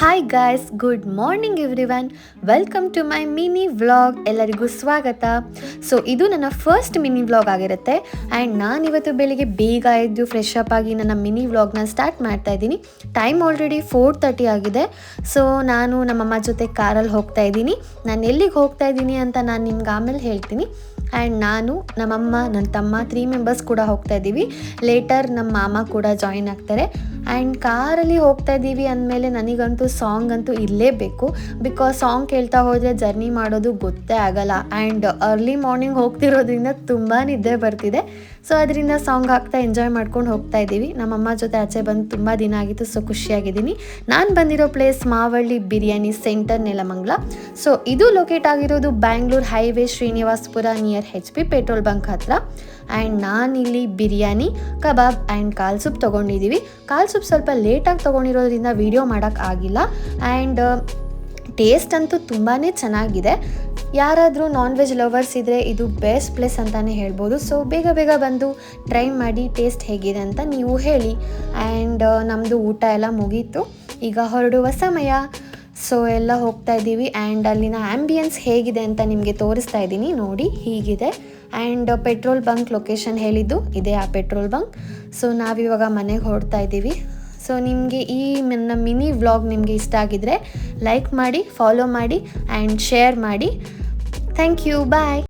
Hi guys, good morning everyone. Welcome to my mini vlog. ಎಲ್ಲರಿಗೂ ಸ್ವಾಗತ. So ಇದು ನನ್ನ ಫಸ್ಟ್ ಮಿನಿ ವ್ಲಾಗ್ ಆಗಿರುತ್ತೆ. ಆ್ಯಂಡ್ ನಾನಿವತ್ತು ಬೆಳಿಗ್ಗೆ ಬೇಗ ಎದ್ದು ಫ್ರೆಶ್ ಅಪ್ ಆಗಿ ನನ್ನ ಮಿನಿ ವ್ಲಾಗ್ನ ಸ್ಟಾರ್ಟ್ ಮಾಡ್ತಾ ಇದ್ದೀನಿ. ಟೈಮ್ ಆಲ್ರೆಡಿ 4:30 ಆಗಿದೆ. ಸೊ ನಾನು ನಮ್ಮಮ್ಮ ಜೊತೆ ಕಾರಲ್ಲಿ ಹೋಗ್ತಾ ಇದ್ದೀನಿ. ನಾನು ಎಲ್ಲಿಗೆ ಹೋಗ್ತಾ ಇದ್ದೀನಿ ಅಂತ ನಾನು ನಿಮ್ಗೆ ಆಮೇಲೆ ಹೇಳ್ತೀನಿ. ಆ್ಯಂಡ್ ನಾನು, ನಮ್ಮಮ್ಮ, ನನ್ನ ತಮ್ಮ 3 ಮೆಂಬರ್ಸ್ ಕೂಡ ಹೋಗ್ತಾ ಇದ್ದೀವಿ. ಲೇಟರ್ ನಮ್ಮ ಮಾಮ ಕೂಡ ಜಾಯಿನ್ ಆಗ್ತಾರೆ. ಆ್ಯಂಡ್ ಕಾರಲ್ಲಿ ಹೋಗ್ತಾ ಇದ್ದೀವಿ ಅಂದಮೇಲೆ ನನಗಂತೂ ಸಾಂಗ್ ಅಂತೂ ಇರಲೇಬೇಕು. ಬಿಕಾಸ್ ಸಾಂಗ್ ಕೇಳ್ತಾ ಹೋದರೆ ಜರ್ನಿ ಮಾಡೋದು ಗೊತ್ತೇ ಆಗಲ್ಲ. ಆ್ಯಂಡ್ ಅರ್ಲಿ ಮಾರ್ನಿಂಗ್ ಹೋಗ್ತಿರೋದ್ರಿಂದ ತುಂಬ ನಿದ್ದೆ ಬರ್ತಿದೆ. ಸೊ ಅದರಿಂದ ಸಾಂಗ್ ಹಾಕ್ತಾ ಎಂಜಾಯ್ ಮಾಡ್ಕೊಂಡು ಹೋಗ್ತಾ ಇದ್ದೀವಿ. ನಮ್ಮಮ್ಮ ಜೊತೆ ಆಚೆ ಬಂದು ತುಂಬ ದಿನ ಆಗಿತ್ತು. ಸೊ ಖುಷಿಯಾಗಿದ್ದೀನಿ. ನಾನು ಬಂದಿರೋ place Mavalli biryani centre, Nelamangala. So ಇದು ಲೊಕೇಟ್ ಆಗಿರೋದು Bangalore highway, Srinivasapura near HP petrol bunk ಹತ್ರ. ಆ್ಯಂಡ್ ನಾನಿಲ್ಲಿ ಬಿರಿಯಾನಿ, ಕಬಾಬ್ ಆ್ಯಂಡ್ ಕಾಲ್ ಸೂಪ್ ತೊಗೊಂಡಿದ್ದೀವಿ. ಕಾಲ್ ಸೂಪ್ ಸ್ವಲ್ಪ ಲೇಟಾಗಿ ತೊಗೊಂಡಿರೋದ್ರಿಂದ ವೀಡಿಯೋ ಮಾಡೋಕ್ಕಾಗಿಲ್ಲ. ಆ್ಯಂಡ್ ಟೇಸ್ಟ್ ಅಂತೂ ತುಂಬಾ ಚೆನ್ನಾಗಿದೆ. ಯಾರಾದರೂ ನಾನ್ ವೆಜ್ ಲವರ್ಸ್ ಇದ್ದರೆ ಇದು ಬೆಸ್ಟ್ ಪ್ಲೇಸ್ ಅಂತಲೇ ಹೇಳ್ಬೋದು. ಸೊ ಬೇಗ ಬಂದು ಟ್ರೈ ಮಾಡಿ, ಟೇಸ್ಟ್ ಹೇಗಿದೆ ಅಂತ ನೀವು ಹೇಳಿ. ಆ್ಯಂಡ್ ನಮ್ಮದು ಊಟ ಎಲ್ಲ ಮುಗೀತು. ಈಗ ಹೊರಡುವ ಸಮಯ. ಸೊ ಎಲ್ಲ ಹೋಗ್ತಾ ಇದ್ದೀವಿ. ಆ್ಯಂಡ್ ಅಲ್ಲಿನ ಆ್ಯಂಬಿಯನ್ಸ್ ಹೇಗಿದೆ ಅಂತ ನಿಮಗೆ ತೋರಿಸ್ತಾ ಇದ್ದೀನಿ, ನೋಡಿ ಹೀಗಿದೆ. ಆ್ಯಂಡ್ ಪೆಟ್ರೋಲ್ ಬಂಕ್ ಲೊಕೇಶನ್ ಹೇಳಿದ್ದು ಇದೇ, ಆ ಪೆಟ್ರೋಲ್ ಬಂಕ್. ಸೊ ನಾವಿವಾಗ ಮನೆಗೆ ಹೊರಡ್ತಾ ಇದ್ದೀವಿ. ಸೊ ನಿಮಗೆ ಈ ನನ್ನ ಮಿನಿ ವ್ಲಾಗ್ ನಿಮಗೆ ಇಷ್ಟ ಆಗಿದರೆ ಲೈಕ್ ಮಾಡಿ, ಫಾಲೋ ಮಾಡಿ ಆ್ಯಂಡ್ ಶೇರ್ ಮಾಡಿ. Thank you, bye.